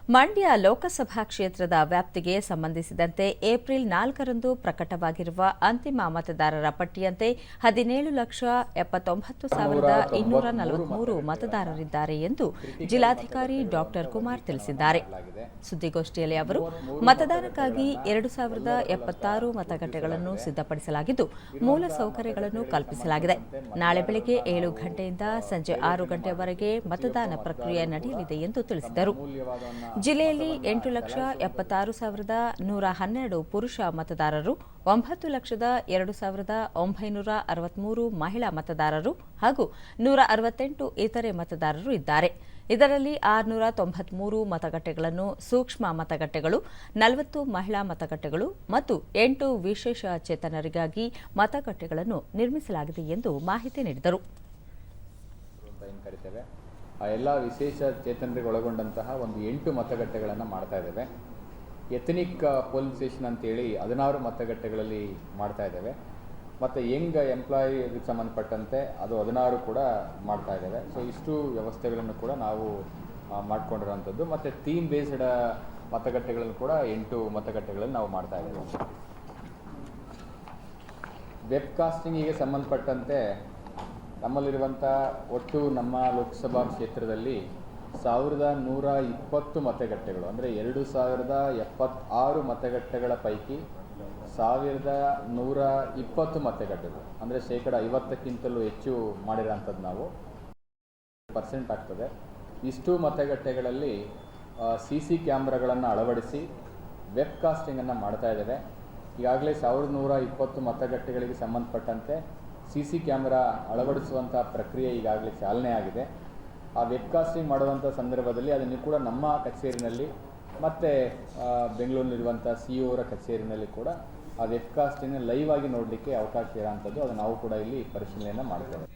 ಮಂಡ್ಯ ಲೋಕಸಭಾ ಕ್ಷೇತ್ರದ ವ್ಯಾಪ್ತಿಗೆ ಸಂಬಂಧಿಸಿದಂತೆ ಏಪ್ರಿಲ್ 4ರಂದು ಪ್ರಕಟವಾಗಿರುವ ಅಂತಿಮ ಮತದಾರರ ಪಟ್ಟಿಯಂತೆ 17,79,243 ಮತದಾರರಿದ್ದಾರೆ ಎಂದು ಜಿಲ್ಲಾಧಿಕಾರಿ ಡಾ ಕುಮಾರ್ ತಿಳಿಸಿದ್ದಾರೆ. ಸುದ್ದಿಗೋಷ್ಠಿಯಲ್ಲಿ ಅವರು ಮತದಾನಕ್ಕಾಗಿ 2,076 ಮತಗಟ್ಟೆಗಳನ್ನು ಸಿದ್ಧಪಡಿಸಲಾಗಿದ್ದು ಮೂಲಸೌಕರ್ಯಗಳನ್ನು ಕಲ್ಪಿಸಲಾಗಿದೆ. ನಾಳೆ ಬೆಳಗ್ಗೆ 7 ಗಂಟೆಯಿಂದ ಸಂಜೆ 6 ಗಂಟೆಯವರೆಗೆ ಮತದಾನ ಪ್ರಕ್ರಿಯೆ ನಡೆಯಲಿದೆ ಎಂದು ತಿಳಿಸಿದರು. ಜಿಲ್ಲೆಯಲ್ಲಿ 8,76,112 ಪುರುಷ ಮತದಾರರು, 9,02,963 ಮಹಿಳಾ ಮತದಾರರು ಹಾಗೂ 168 ಇತರೆ ಮತದಾರರು ಇದ್ದಾರೆ. ಇದರಲ್ಲಿ 693 ಮತಗಟ್ಟೆಗಳನ್ನು ಸೂಕ್ಷ್ಮ ಮತಗಟ್ಟೆಗಳು, 40 ಮಹಿಳಾ ಮತಗಟ್ಟೆಗಳು ಮತ್ತು 8 ವಿಶೇಷ ಚೇತನರಿಗಾಗಿ ಮತಗಟ್ಟೆಗಳನ್ನು ನಿರ್ಮಿಸಲಾಗಿದೆ ಎಂದು ಮಾಹಿತಿ ನೀಡಿದರು. ಎಲ್ಲ ವಿಶೇಷ ಚೇತನರಿಗೆ ಒಳಗೊಂಡಂತಹ ಒಂದು 8 ಮತಗಟ್ಟೆಗಳನ್ನು ಮಾಡ್ತಾ ಇದ್ದೇವೆ. ಎಥನಿಕ್ ಪೋಲಿಂಗ್ ಸ್ಟೇಷನ್ ಅಂತೇಳಿ 16 ಮತಗಟ್ಟೆಗಳಲ್ಲಿ ಮಾಡ್ತಾ ಇದ್ದೇವೆ. ಮತ್ತು ಯಂಗ್ ಎಂಪ್ಲಾಯಿಗೆ ಸಂಬಂಧಪಟ್ಟಂತೆ ಅದು 16 ಕೂಡ ಮಾಡ್ತಾ ಇದ್ದೇವೆ. ಸೊ ಇಷ್ಟು ವ್ಯವಸ್ಥೆಗಳನ್ನು ಕೂಡ ನಾವು ಮಾಡಿಕೊಂಡಿರೋಂಥದ್ದು. ಮತ್ತು ಥೀಮ್ ಬೇಸ್ಡ್ ಮತಗಟ್ಟೆಗಳನ್ನು ಕೂಡ 8 ಮತಗಟ್ಟೆಗಳಲ್ಲಿ ನಾವು ಮಾಡ್ತಾ ಇದ್ದೇವೆ. ವೆಬ್ಕಾಸ್ಟಿಂಗಿಗೆ ಸಂಬಂಧಪಟ್ಟಂತೆ ನಮ್ಮಲ್ಲಿರುವಂಥ ಒಟ್ಟು ನಮ್ಮ ಲೋಕಸಭಾ ಕ್ಷೇತ್ರದಲ್ಲಿ 1,120 ಮತಗಟ್ಟೆಗಳು, ಅಂದರೆ 2,076 ಮತಗಟ್ಟೆಗಳ ಪೈಕಿ 1,120 ಮತಗಟ್ಟೆಗಳು, ಅಂದರೆ 50%ಕ್ಕಿಂತಲೂ ಹೆಚ್ಚು ಮಾಡಿರೋಂಥದ್ದು ನಾವು % ಆಗ್ತದೆ. ಇಷ್ಟು ಮತಗಟ್ಟೆಗಳಲ್ಲಿ CC ಕ್ಯಾಮ್ರಾಗಳನ್ನು ಅಳವಡಿಸಿ ವೆಬ್ಕಾಸ್ಟಿಂಗನ್ನು ಮಾಡ್ತಾ ಇದ್ದೇವೆ. ಈಗಾಗಲೇ 1,120 ಮತಗಟ್ಟೆಗಳಿಗೆ ಸಂಬಂಧಪಟ್ಟಂತೆ CC ಕ್ಯಾಮ್ರಾ ಅಳವಡಿಸುವಂಥ ಪ್ರಕ್ರಿಯೆ ಈಗಾಗಲೇ ಚಾಲನೆ ಆಗಿದೆ. ಆ ವೆಬ್ಕಾಸ್ಟಿಂಗ್ ಮಾಡುವಂಥ ಸಂದರ್ಭದಲ್ಲಿ ಅದನ್ನು ಕೂಡ ನಮ್ಮ ಕಚೇರಿನಲ್ಲಿ ಮತ್ತು ಬೆಂಗಳೂರಿನಲ್ಲಿರುವಂಥ CEO ಅವರ ಕಚೇರಿನಲ್ಲಿ ಕೂಡ ಆ ವೆಬ್ಕಾಸ್ಟಿಂಗ್ ಲೈವ್ ಆಗಿ ನೋಡಲಿಕ್ಕೆ ಅವಕಾಶ ಇರೋಂಥದ್ದು. ಅದು ನಾವು ಕೂಡ ಇಲ್ಲಿ ಪರಿಶೀಲನೆಯನ್ನು ಮಾಡ್ತೇವೆ.